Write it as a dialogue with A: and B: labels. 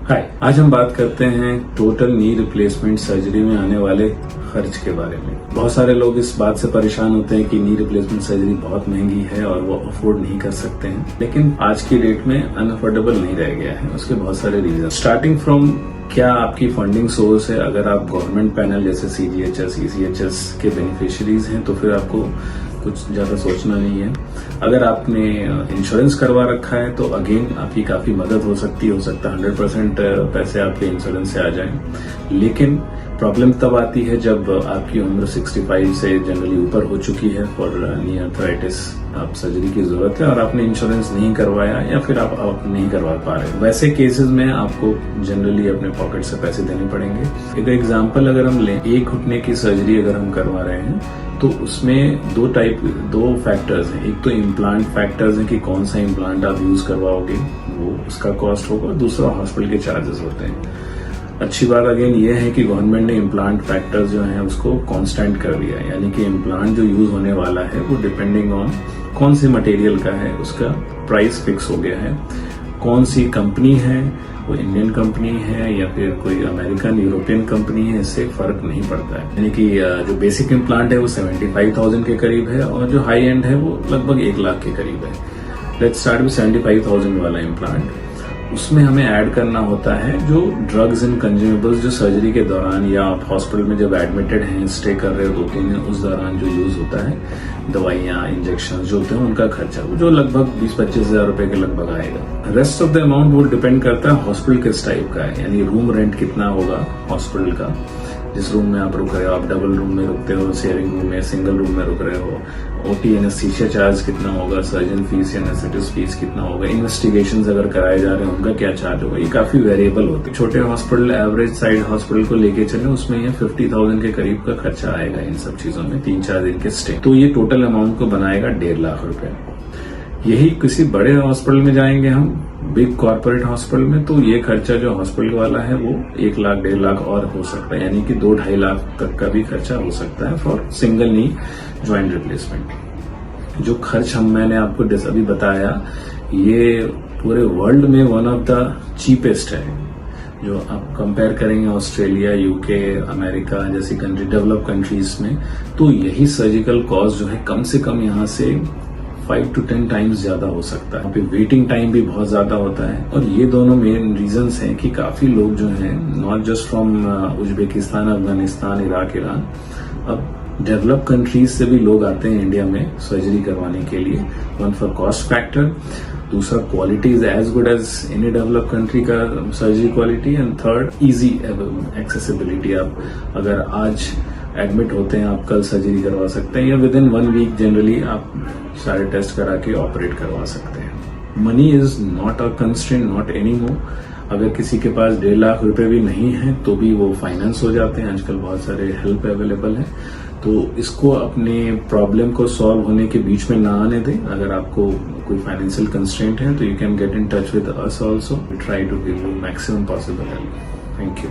A: हाय, आज हम बात करते हैं टोटल नी रिप्लेसमेंट सर्जरी में आने वाले खर्च के बारे में। बहुत सारे लोग इस बात से परेशान होते हैं कि नी रिप्लेसमेंट सर्जरी बहुत महंगी है और वो अफोर्ड नहीं कर सकते हैं, लेकिन आज की डेट में अनअफोर्डेबल नहीं रह गया है। उसके बहुत सारे रीजन, स्टार्टिंग फ्रॉम क्या आपकी फंडिंग सोर्स है। अगर आप गवर्नमेंट पैनल जैसे CGHS, ECHS के बेनिफिशियरीज हैं तो फिर आपको कुछ ज्यादा सोचना नहीं है। अगर आपने इंश्योरेंस करवा रखा है तो अगेन आपकी काफी मदद हो सकता है 100% पैसे आपके इंश्योरेंस से आ जाएं। लेकिन प्रॉब्लम तब आती है जब आपकी उम्र 65 से जनरली ऊपर हो चुकी है। फॉर नी आर्थराइटिस आप सर्जरी की जरूरत है और आपने इंश्योरेंस नहीं करवाया या फिर आप नहीं करवा पा रहे। वैसे केसेस में आपको जनरली अपने पॉकेट से पैसे देने पड़ेंगे। एक एग्जांपल अगर हम लें, एक घुटने की सर्जरी अगर हम करवा रहे हैं तो उसमें दो फैक्टर्स हैं। एक तो इम्प्लांट फैक्टर्स हैं कि कौन सा इम्प्लांट आप यूज करवाओगे, वो उसका कॉस्ट होगा। दूसरा हॉस्पिटल के चार्जेस होते हैं। अच्छी बात अगेन ये है कि गवर्नमेंट ने इम्प्लांट फैक्टर्स जो हैं उसको कांस्टेंट कर दिया है, यानी कि इम्प्लांट जो यूज होने वाला है वो डिपेंडिंग ऑन कौन से मटेरियल का है उसका प्राइस फिक्स हो गया है। कौन सी कंपनी है, वो इंडियन कंपनी है या फिर कोई अमेरिकन यूरोपियन कंपनी है, इससे फर्क नहीं पड़ता है। यानी कि जो बेसिक इम्प्लांट है वो 75,000 के करीब है और जो हाई एंड है वो लगभग 1 लाख के करीब है। लेट्स स्टार्ट विद 75,000 वाला इम्प्लांट। उसमें हमें ऐड करना होता है जो ड्रग्स एंड कंज्यूमेबल्स जो सर्जरी के दौरान या आप हॉस्पिटल में जब एडमिटेड हैं, स्टे कर रहे हो 2-3 दिन, उस दौरान जो यूज होता है, दवाइयाँ, इंजेक्शन जो होते हैं उनका खर्चा, जो लगभग 20-25 हजार रुपए के लगभग आएगा। रेस्ट ऑफ द अमाउंट वो डिपेंड करता है हॉस्पिटल किस टाइप का है, यानी रूम रेंट कितना होगा हॉस्पिटल का, जिस रूम में आप रुक रहे हो। आप डबल रूम में रुकते हो, शेयरिंग रूम में, सिंगल रूम में रुक रहे हो। OT एनेस्थीसिया चार्ज कितना होगा, सर्जन फीस या एनेस्थेटिस्ट फीस कितना होगा, इन्वेस्टिगेशंस अगर कराए जा रहे हैं उनका क्या चार्ज होगा, ये काफी वेरिएबल होते हैं। छोटे हॉस्पिटल, एवरेज साइड हॉस्पिटल को लेके चले उसमें ये 50,000 के करीब का खर्चा आएगा इन सब चीजों में, 3-4 दिन के स्टे। तो ये टोटल अमाउंट को बनाएगा 1.5 लाख रुपए। यही किसी बड़े हॉस्पिटल में जाएंगे हम, बिग कॉर्पोरेट हॉस्पिटल में, तो ये खर्चा जो हॉस्पिटल वाला है वो 1 लाख 1.5 लाख और हो सकता है, यानी कि 2-2.5 लाख तक का भी खर्चा हो सकता है for single knee joint replacement. जो खर्च मैंने आपको अभी बताया, ये पूरे वर्ल्ड में वन ऑफ द चीपेस्ट है। जो आप कंपेयर करेंगे ऑस्ट्रेलिया, UK, अमेरिका जैसी कंट्री, डेवलप कंट्रीज में, तो यही सर्जिकल कॉस्ट जो है कम से कम यहाँ से 5 to 10 टाइम्स ज्यादा हो सकता है। यहाँ पे वेटिंग टाइम भी बहुत ज्यादा होता है। और ये दोनों मेन रीजंस हैं कि काफी लोग जो हैं, not just from Uzbekistan, Afghanistan, Iraq, Iran, अब डेवलप कंट्रीज से भी लोग आते हैं इंडिया में सर्जरी करवाने के लिए। वन फॉर कॉस्ट फैक्टर, दूसरा quality is as good as any develop country का surgery quality, and third easy accessibility. आप अगर आज एडमिट होते हैं, आप कल सर्जरी करवा सकते हैं या विद इन 1 वीक जनरली आप सारे टेस्ट करा के ऑपरेट करवा सकते हैं। Money is not a constraint, not any more. अगर किसी के पास 1.5 लाख रुपए भी नहीं है तो भी वो फाइनेंस हो जाते हैं। आजकल बहुत सारे हेल्प अवेलेबल है, तो इसको अपने प्रॉब्लम को सॉल्व होने के बीच में ना आने दें। अगर आपको कोई फाइनेंशियल कंस्ट्रेंट है तो you can get in touch with us also, try to give you maximum possible help. Thank you.